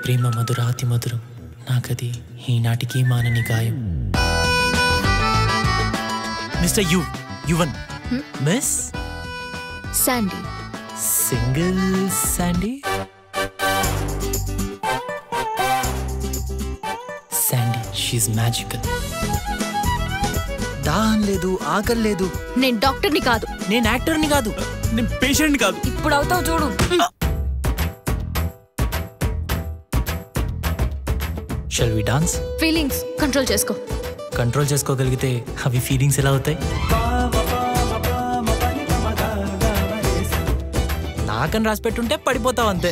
ప్రేమ మధురాతి మధురం నాకది ఈనాటికి మానని గాయం. Mister Yuvan miss Sandy. Single Sandy. Sandy she magical. దాహం లేదు, ఆకలి లేదు. నేను డాక్టర్ని కాదు, నేను యాక్టర్ని కాదు, నేను పేషెంట్ని కాదు. ఇప్పుడు అవుతావు చూడు. Shall we dance? Feelings control చేసుకో. కంట్రోల్ చేసుకోగలిగితే అవి ఫీలింగ్స్ ఎలా అవుతాయి? నాకని రాసి పెట్టుంటే పడిపోతావు అంతే.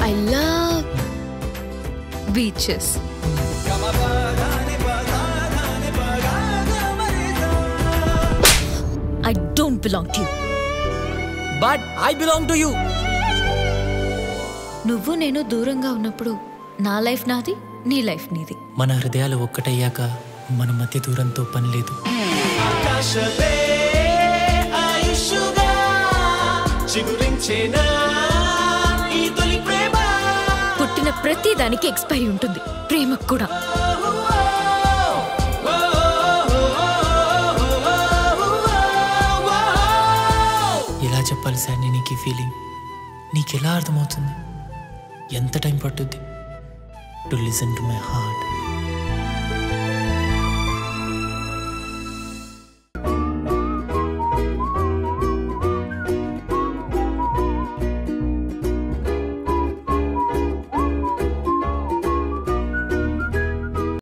I love beaches. I don't belong to you. But I belong to you. నువ్వు నేను దూరంగా ఉన్నప్పుడు నా లైఫ్ నాది, నీ లైఫ్ నీది. మన హృదయాలు ఒక్కటయ్యాక మన మధ్య దూరంతో పని లేదు. పుట్టిన ప్రతి దానికి ఎక్స్పైరీ ఉంటుంది, ప్రేమకు కూడా. ఎలా చెప్పాలి సార్ నీకు ఈ ఫీలింగ్? నీకెలా అర్థమవుతుంది? ఎంత టైం పట్టుద్ది to listen to my heart?